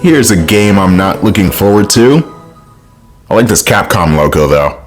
Here's a game I'm not looking forward to. I like this Capcom logo though.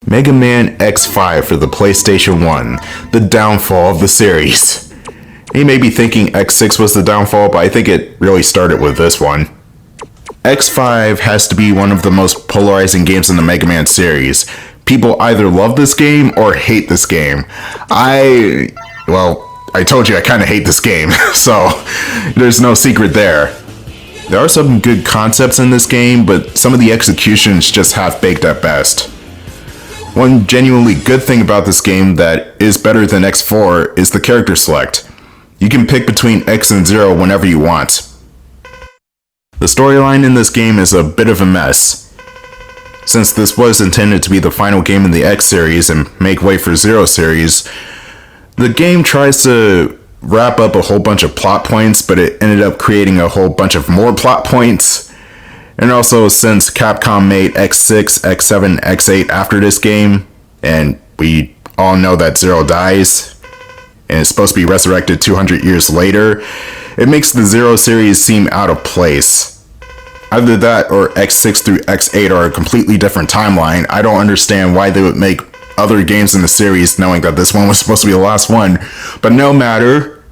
Mega Man X5 for the PlayStation 1, the downfall of the series. You may be thinking X6 was the downfall, but I think it really started with this one. X5 has to be one of the most polarizing games in the Mega Man series. People either love this game or hate this game. I told you I kind of hate this game, so there's no secret there. There are some good concepts in this game, but some of the execution's just half-baked at best. One genuinely good thing about this game that is better than X4 is the character select. You can pick between X and Zero whenever you want. The storyline in this game is a bit of a mess. Since this was intended to be the final game in the X series and make way for Zero series, the game tries to wrap up a whole bunch of plot points, but it ended up creating a whole bunch of more plot points. And also, since Capcom made X6, X7, X8 after this game, and we all know that Zero dies, and is supposed to be resurrected 200 years later, it makes the Zero series seem out of place. Either that or X6 through X8 are a completely different timeline. I don't understand why they would make other games in the series knowing that this one was supposed to be the last one, but no matter.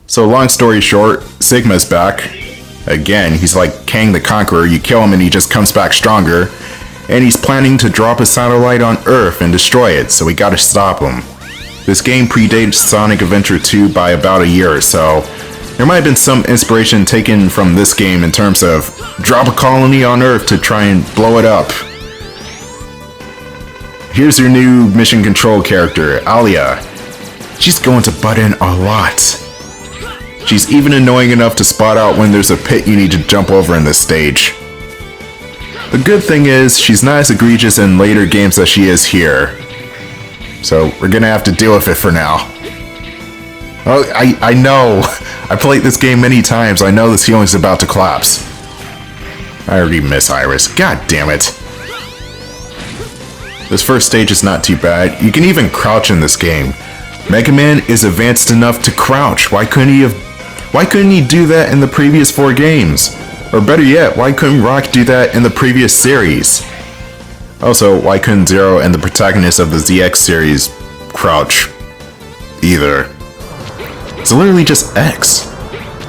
So long story short, Sigma's back. Again, he's like Kang the Conqueror. You kill him and he just comes back stronger. And he's planning to drop a satellite on Earth and destroy it, so we gotta stop him. This game predates Sonic Adventure 2 by about a year or so. There might have been some inspiration taken from this game in terms of drop a colony on Earth to try and blow it up. Here's your new mission control character, Alia. She's going to butt in a lot. She's even annoying enough to spot out when there's a pit you need to jump over in this stage. The good thing is, she's not as egregious in later games as she is here. So, we're gonna have to deal with it for now. Oh, I know! I played this game many times, I know this feeling's about to collapse. I already miss Iris, god damn it. This first stage is not too bad, you can even crouch in this game. Mega Man is advanced enough to crouch, why couldn't he do that in the previous 4 games? Or better yet, why couldn't Rock do that in the previous series? Also, why couldn't Zero and the protagonist of the ZX series crouch either? It's literally just X.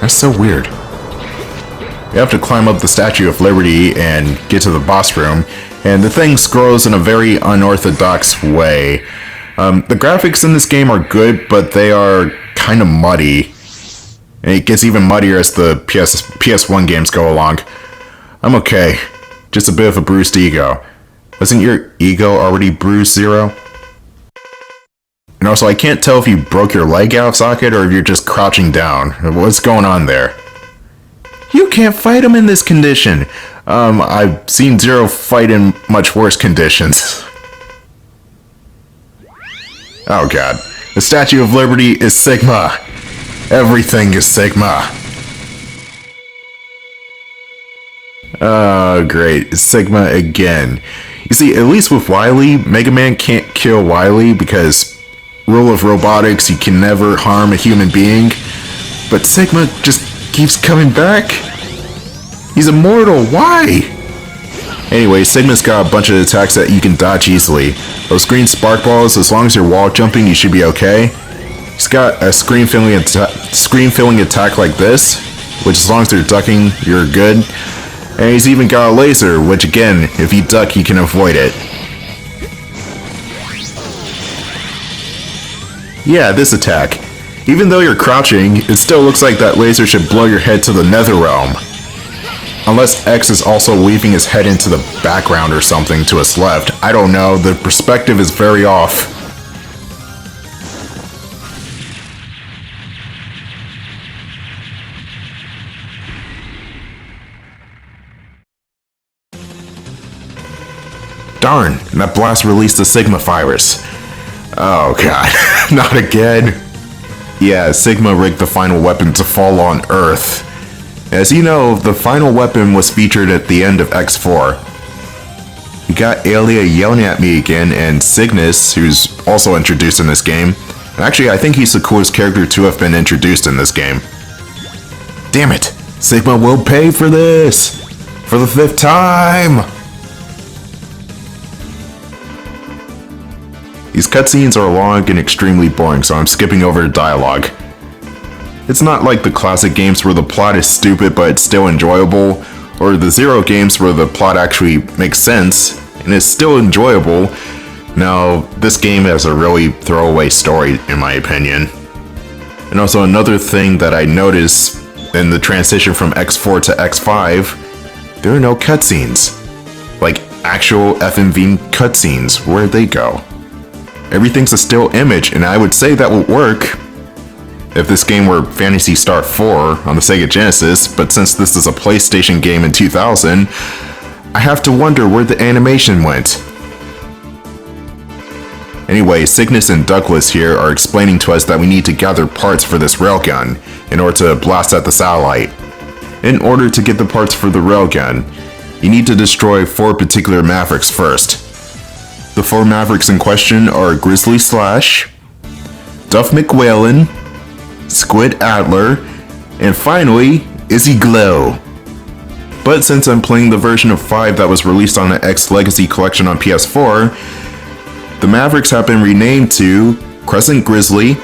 That's so weird. You have to climb up the Statue of Liberty and get to the boss room, and the thing scrolls in a very unorthodox way. The graphics in this game are good, but they are kind of muddy. And it gets even muddier as the PS1 games go along. I'm okay. Just a bit of a bruised ego. Wasn't your ego already bruised, Zero? And also, I can't tell if you broke your leg out of socket or if you're just crouching down. What's going on there? You can't fight him in this condition. I've seen Zero fight in much worse conditions. Oh god. The Statue of Liberty is Sigma. Everything is Sigma. Oh, great. It's Sigma again. You see, at least with Wily, Mega Man can't kill Wily because rule of robotics, you can never harm a human being. But Sigma just keeps coming back. He's immortal. Why? Anyway, Sigma's got a bunch of attacks that you can dodge easily. Those green spark balls, as long as you're wall jumping, you should be okay. He's got a screen-filling attack like this, which as long as you're ducking, you're good. And he's even got a laser, which again, if you duck, you can avoid it. Yeah, this attack. Even though you're crouching, it still looks like that laser should blow your head to the nether realm. Unless X is also weaving his head into the background or something to his left. I don't know, the perspective is very off. Darn, that blast released the Sigma virus. Oh god, not again. Yeah, Sigma rigged the final weapon to fall on Earth. As you know, the final weapon was featured at the end of X4. You got Aelia yelling at me again, and Cygnus, who's also introduced in this game. And actually, I think he's the coolest character to have been introduced in this game. Damn it! Sigma will pay for this! For the 5th time! These cutscenes are long and extremely boring, so I'm skipping over the dialogue. It's not like the classic games where the plot is stupid but it's still enjoyable, or the Zero games where the plot actually makes sense and is still enjoyable. No, this game has a really throwaway story in my opinion. And also another thing that I noticed in the transition from X4 to X5, there are no cutscenes. Like actual FMV cutscenes, where'd they go? Everything's a still image, and I would say that would work if this game were Phantasy Star 4 on the Sega Genesis, but since this is a PlayStation game in 2000, I have to wonder where the animation went. Anyway, Cygnus and Douglas here are explaining to us that we need to gather parts for this railgun in order to blast at the satellite. In order to get the parts for the railgun, you need to destroy 4 particular Mavericks first. The 4 Mavericks in question are Grizzly Slash, Duff McWhalen, Squid Adler, and finally, Izzy Glow. But since I'm playing the version of 5 that was released on the X Legacy Collection on PS4, the Mavericks have been renamed to Crescent Grizzly,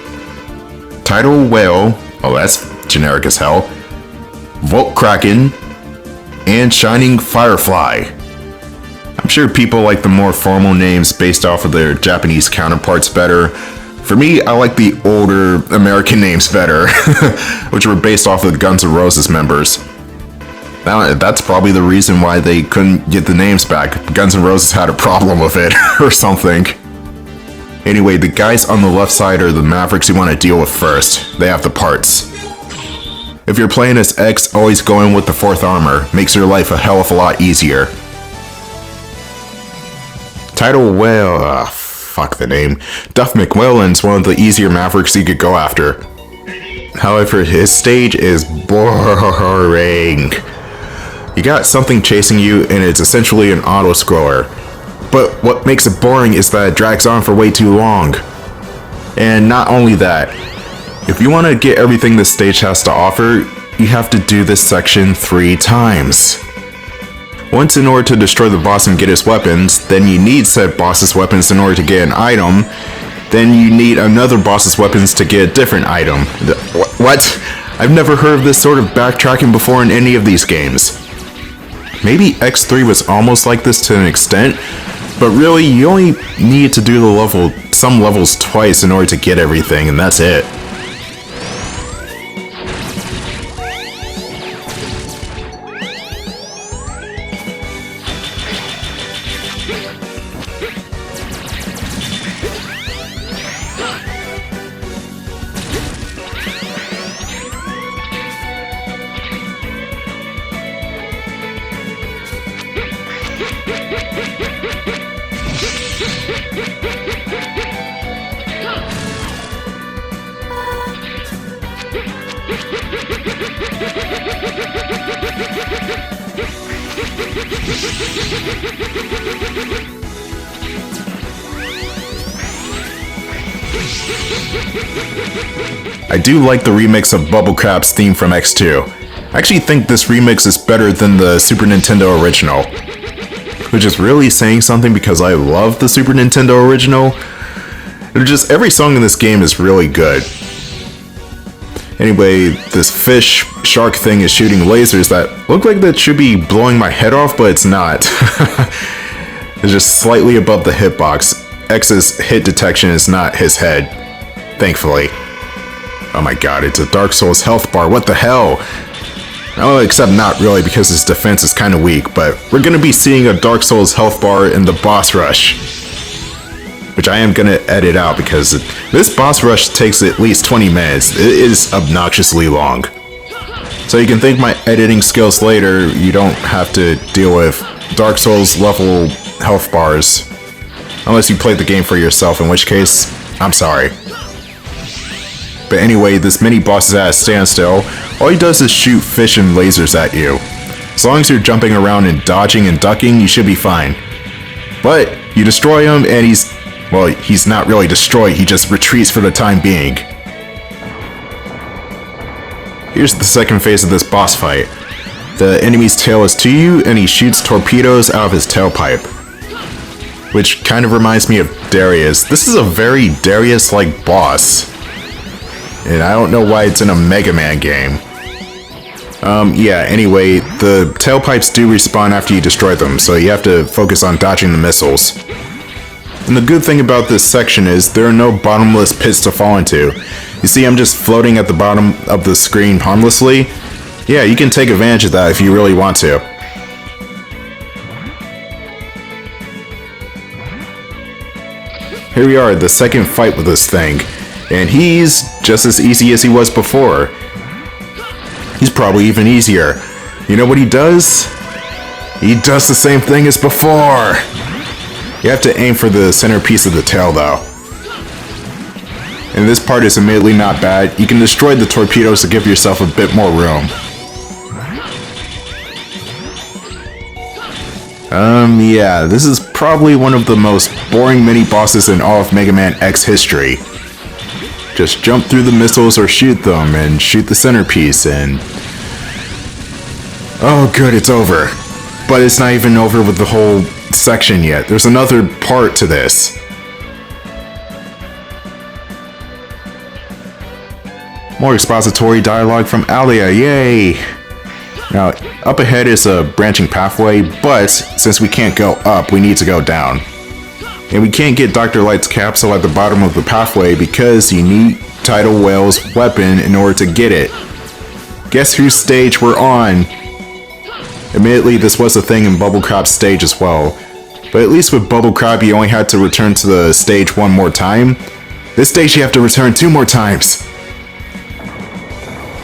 Tidal Whale, oh that's generic as hell, Volt Kraken, and Shining Firefly. I'm sure people like the more formal names based off of their Japanese counterparts better. For me, I like the older American names better, which were based off of Guns N' Roses members. Now, that's probably the reason why they couldn't get the names back. Guns N' Roses had a problem with it, or something. Anyway, the guys on the left side are the Mavericks you want to deal with first. They have the parts. If you're playing as X, always going with the 4th armor makes your life a hell of a lot easier. Tidal Whale, fuck the name. Duff McWillan's one of the easier Mavericks you could go after. However, his stage is boring. You got something chasing you and it's essentially an auto-scroller. But what makes it boring is that it drags on for way too long. And not only that, if you want to get everything this stage has to offer, you have to do this section 3 times. Once in order to destroy the boss and get his weapons, then you need said boss's weapons in order to get an item, then you need another boss's weapons to get a different item. What? I've never heard of this sort of backtracking before in any of these games. Maybe X3 was almost like this to an extent, but really you only need to do some levels twice in order to get everything, and that's it. I do like the remix of Bubblecrap's theme from X2. I actually think this remix is better than the Super Nintendo original. which is really saying something because I love the Super Nintendo original. Just every song in this game is really good. Anyway, this fish shark thing is shooting lasers that look like that should be blowing my head off, but it's not. It's just slightly above the hitbox. X's hit detection is not his head, thankfully. Oh my god, it's a Dark Souls health bar, what the hell? Oh, except not really because his defense is kind of weak, but we're gonna be seeing a Dark Souls health bar in the boss rush. Which I am gonna edit out because this boss rush takes at least 20 minutes. It is obnoxiously long. So you can thank my editing skills later, you don't have to deal with Dark Souls level health bars. Unless you played the game for yourself, in which case, I'm sorry. But anyway, this mini boss is at a standstill. All he does is shoot fish and lasers at you. As long as you're jumping around and dodging and ducking, you should be fine. But you destroy him and he's not really destroyed, he just retreats for the time being. Here's the second phase of this boss fight. The enemy's tail is to you and he shoots torpedoes out of his tailpipe. Which kind of reminds me of Darius. This is a very Darius-like boss. And I don't know why it's in a Mega Man game. Yeah, anyway, the tailpipes do respawn after you destroy them, so you have to focus on dodging the missiles. And the good thing about this section is there are no bottomless pits to fall into. You see, I'm just floating at the bottom of the screen harmlessly. Yeah, you can take advantage of that if you really want to. Here we are, the second fight with this thing. And he's just as easy as he was before. He's probably even easier. You know what he does? He does the same thing as before! You have to aim for the centerpiece of the tail though. And this part is admittedly not bad. You can destroy the torpedoes to give yourself a bit more room. Yeah, this is probably one of the most boring mini-bosses in all of Mega Man X history. Just jump through the missiles or shoot them, and shoot the centerpiece, and... oh good, it's over. But it's not even over with the whole section yet. There's another part to this. More expository dialogue from Alia, yay! Now, up ahead is a branching pathway, but since we can't go up, we need to go down. And we can't get Dr. Light's capsule at the bottom of the pathway because you need Tidal Whale's weapon in order to get it. Guess whose stage we're on? Admittedly, this was a thing in Bubble Crab's stage as well. But at least with Bubble Crab, you only had to return to the stage one more time. This stage you have to return 2 more times.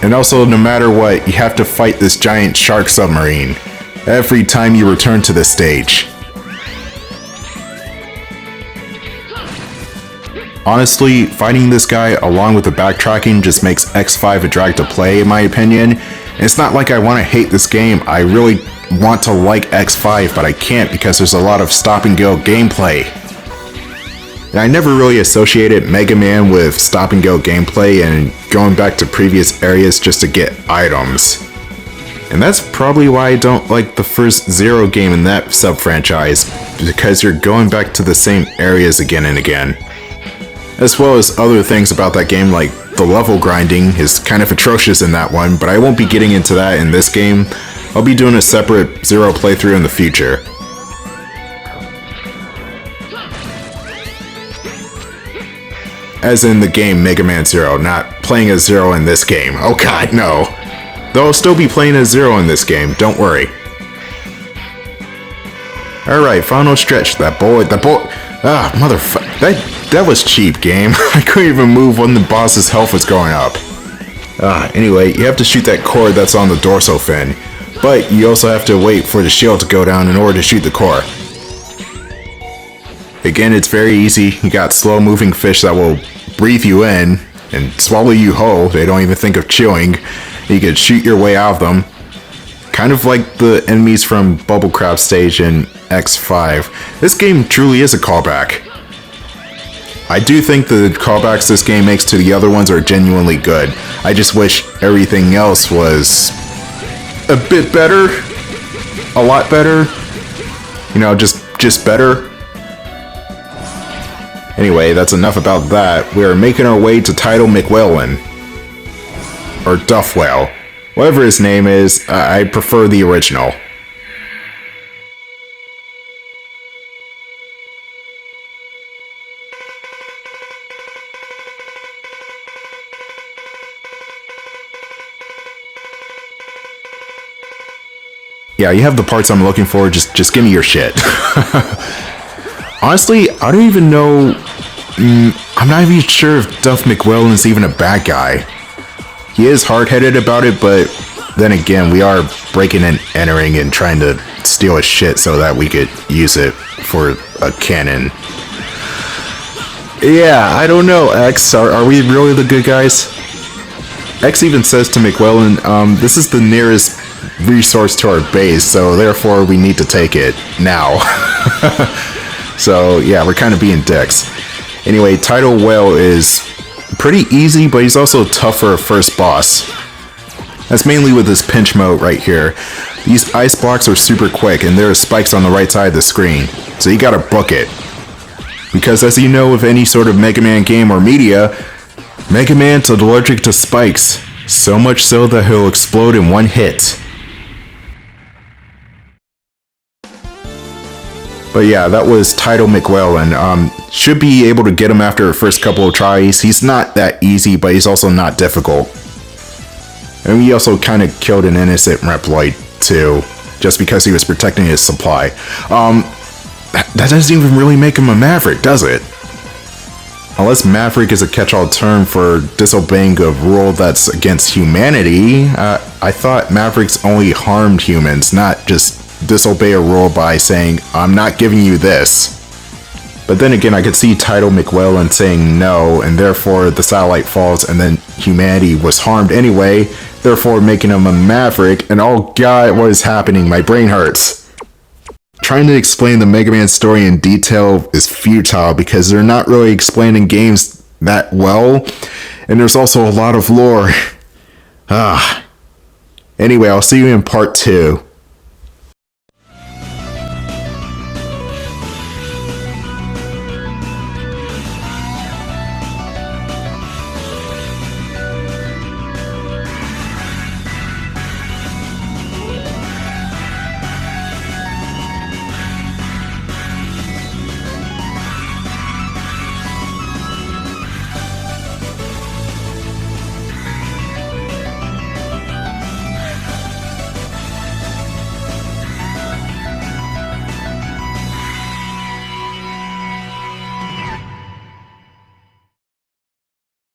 And also, no matter what, you have to fight this giant shark submarine every time you return to this stage. Honestly, fighting this guy along with the backtracking just makes X5 a drag to play in my opinion. And it's not like I want to hate this game, I really want to like X5, but I can't because there's a lot of stop and go gameplay. And I never really associated Mega Man with stop and go gameplay and going back to previous areas just to get items. And that's probably why I don't like the first Zero game in that sub-franchise, because you're going back to the same areas again and again. As well as other things about that game, like the level grinding is kind of atrocious in that one, but I won't be getting into that in this game. I'll be doing a separate Zero playthrough in the future. As in the game Mega Man Zero, not playing as Zero in this game. Oh god, no. Though I'll still be playing as Zero in this game, don't worry. Alright, final stretch. That boy, ah, motherfucker, that was cheap, game. I couldn't even move when the boss's health was going up. Anyway, you have to shoot that cord that's on the dorsal fin. But you also have to wait for the shield to go down in order to shoot the core. Again, it's very easy. You got slow-moving fish that will breathe you in and swallow you whole. They don't even think of chewing. You can shoot your way out of them. Kind of like the enemies from Bubble Crab stage in X5. This game truly is a callback. I do think the callbacks this game makes to the other ones are genuinely good. I just wish everything else was a bit better. A lot better. You know, just better. Anyway, that's enough about that. We are making our way to Title McWhalen. Or Duffwell. Whatever his name is, I prefer the original. Yeah, you have the parts I'm looking for, just give me your shit. Honestly, I don't even know... I'm not even sure if Duff McWhalen is even a bad guy. He is hard-headed about it, but then again, we are breaking and entering and trying to steal his shit so that we could use it for a cannon. Yeah, I don't know, X. Are we really the good guys? X even says to McWhalen, this is the nearest resource to our base, so therefore we need to take it now. So yeah, we're kind of being dicks. Anyway, Tidal Whale is pretty easy, but he's also tough for a first boss. That's mainly with this pinch mode right here. These ice blocks are super quick, and there are spikes on the right side of the screen, so you gotta book it. Because as you know with any sort of Mega Man game or media, Mega Man's allergic to spikes, so much so that he'll explode in one hit. But yeah, that was Tidal McWhalen. Should be able to get him after the first couple of tries. He's not that easy, but he's also not difficult. And we also kind of killed an innocent Reploid too, just because he was protecting his supply. That doesn't even really make him a Maverick, does it? Unless Maverick is a catch-all term for disobeying a rule that's against humanity, I thought Mavericks only harmed humans, not just disobey a rule by saying, I'm not giving you this. But then again, I could see Tidal McWhalen saying no, and therefore the satellite falls, and then humanity was harmed anyway, therefore making him a Maverick, and oh god, what is happening? My brain hurts. Trying to explain the Mega Man story in detail is futile because they're not really explaining games that well, and there's also a lot of lore. Anyway, I'll see you in part 2.